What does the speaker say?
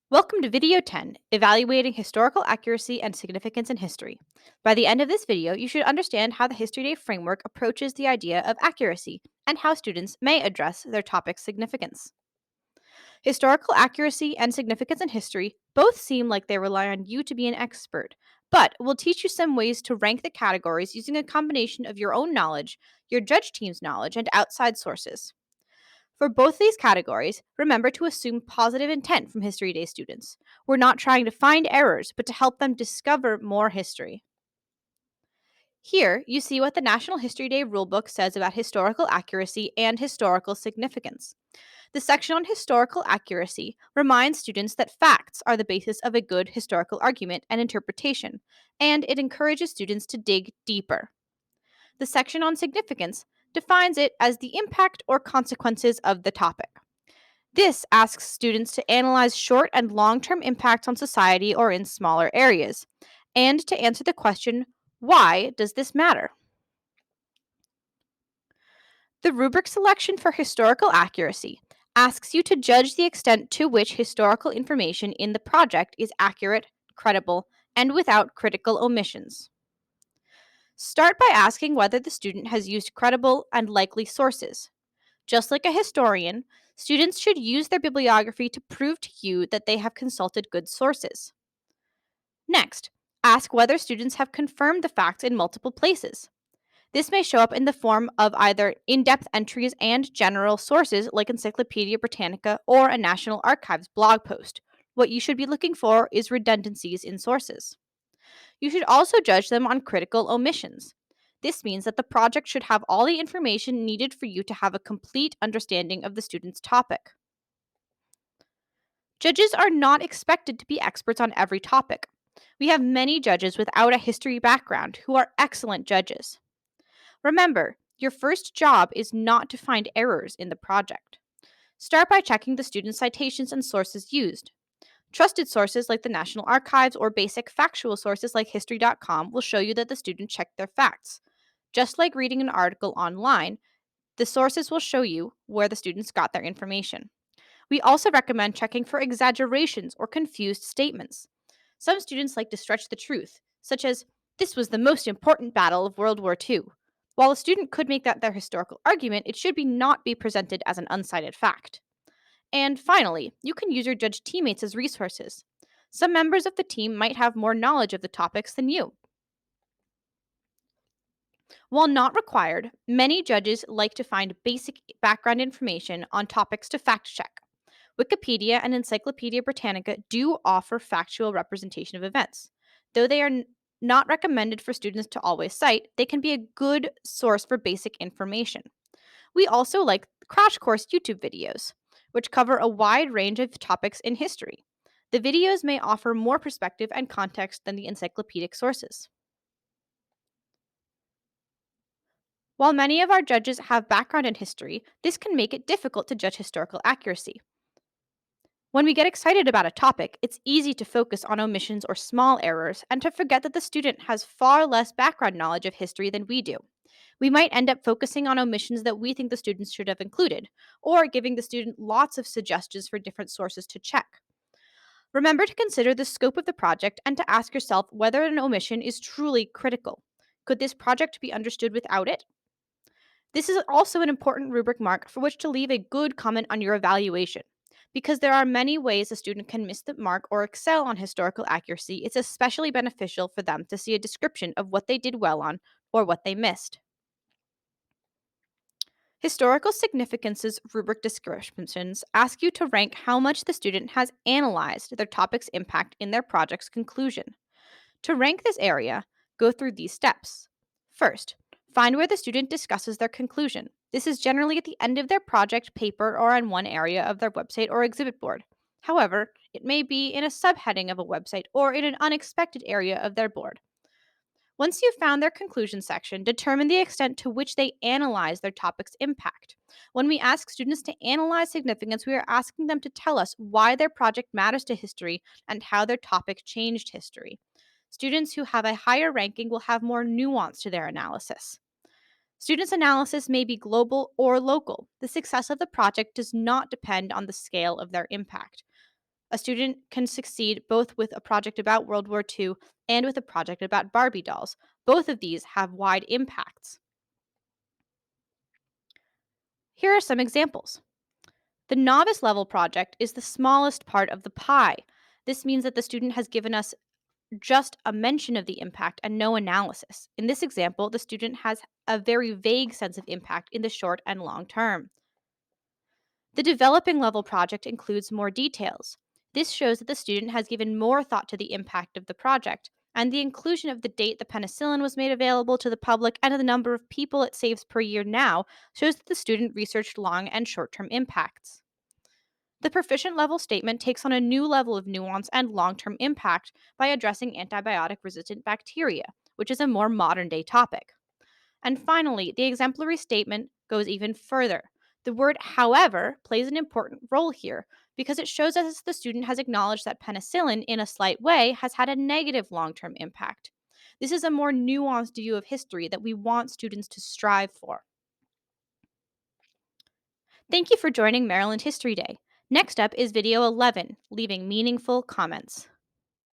Welcome to Video 10, Evaluating Historical Accuracy and Significance in History. By the end of this video, you should understand how the History Day framework approaches the idea of accuracy and how students may address their topic's significance. Historical accuracy and significance in history both seem like they rely on you to be an expert, but we'll teach you some ways to rank the categories using a combination of your own knowledge, your judge team's knowledge, and outside sources. For both these categories, remember to assume positive intent from History Day students. We're not trying to find errors, but to help them discover more history. Here, you see what the National History Day rulebook says about historical accuracy and historical significance. The section on historical accuracy reminds students that facts are the basis of a good historical argument and interpretation, and it encourages students to dig deeper. The section on significance defines it as the impact or consequences of the topic. This asks students to analyze short and long term impacts on society or in smaller areas, and to answer the question, why does this matter? The rubric selection for historical accuracy asks you to judge the extent to which historical information in the project is accurate, credible, and without critical omissions. Start by asking whether the student has used credible and likely sources. Just like a historian, students should use their bibliography to prove to you that they have consulted good sources. Next, ask whether students have confirmed the facts in multiple places. This may show up in the form of either in depth entries and general sources like Encyclopedia Britannica or a National Archives blog post. What you should be looking for is redundancies in sources. You should also judge them on critical omissions. This means that the project should have all the information needed for you to have a complete understanding of the student's topic. Judges are not expected to be experts on every topic. We have many judges without a history background who are excellent judges. Remember, your first job is not to find errors in the project. Start by checking the student's citations and sources used. Trusted sources like the National Archives or basic factual sources like History.com will show you that the student checked their facts. Just like reading an article online, the sources will show you where the students got their information. We also recommend checking for exaggerations or confused statements. Some students like to stretch the truth, such as, "This was the most important battle of World War II." While a student could make that their historical argument, it should not be presented as an uncited fact. And finally, you can use your judge teammates as resources. Some members of the team might have more knowledge of the topics than you. While not required, many judges like to find basic background information on topics to fact check. Wikipedia and Encyclopedia Britannica do offer factual representation of events. Though they are not recommended for students to always cite, they can be a good source for basic information. We also like Crash Course YouTube videos, which cover a wide range of topics in history. The videos may offer more perspective and context than the encyclopedic sources. While many of our judges have background in history, this can make it difficult to judge historical accuracy. When we get excited about a topic, it's easy to focus on omissions or small errors and to forget that the student has far less background knowledge of history than we do. We might end up focusing on omissions that we think the students should have included, or giving the student lots of suggestions for different sources to check. Remember to consider the scope of the project and to ask yourself whether an omission is truly critical. Could this project be understood without it? This is also an important rubric mark for which to leave a good comment on your evaluation. Because there are many ways a student can miss the mark or excel on historical accuracy, it's especially beneficial for them to see a description of what they did well on or what they missed. Historical significance's rubric descriptions ask you to rank how much the student has analyzed their topic's impact in their project's conclusion. To rank this area, go through these steps. First, find where the student discusses their conclusion. This is generally at the end of their project paper or on one area of their website or exhibit board. However, it may be in a subheading of a website or in an unexpected area of their board. Once you've found their conclusion section, determine the extent to which they analyze their topic's impact. When we ask students to analyze significance, we are asking them to tell us why their project matters to history and how their topic changed history. Students who have a higher ranking will have more nuance to their analysis. Students' analysis may be global or local. The success of the project does not depend on the scale of their impact. A student can succeed both with a project about World War II and with a project about Barbie dolls. Both of these have wide impacts. Here are some examples. The novice level project is the smallest part of the pie. This means that the student has given us just a mention of the impact and no analysis. In this example, the student has a very vague sense of impact in the short and long term. The developing level project includes more details. This shows that the student has given more thought to the impact of the project, and the inclusion of the date the penicillin was made available to the public and the number of people it saves per year now shows that the student researched long and short term impacts. The proficient level statement takes on a new level of nuance and long term impact by addressing antibiotic resistant bacteria, which is a more modern day topic. And finally, the exemplary statement goes even further. The word however plays an important role here because it shows us the student has acknowledged that penicillin, in a slight way, has had a negative long term impact. This is a more nuanced view of history that we want students to strive for. Thank you for joining Maryland History Day. Next up is video 11, Leaving Meaningful Comments.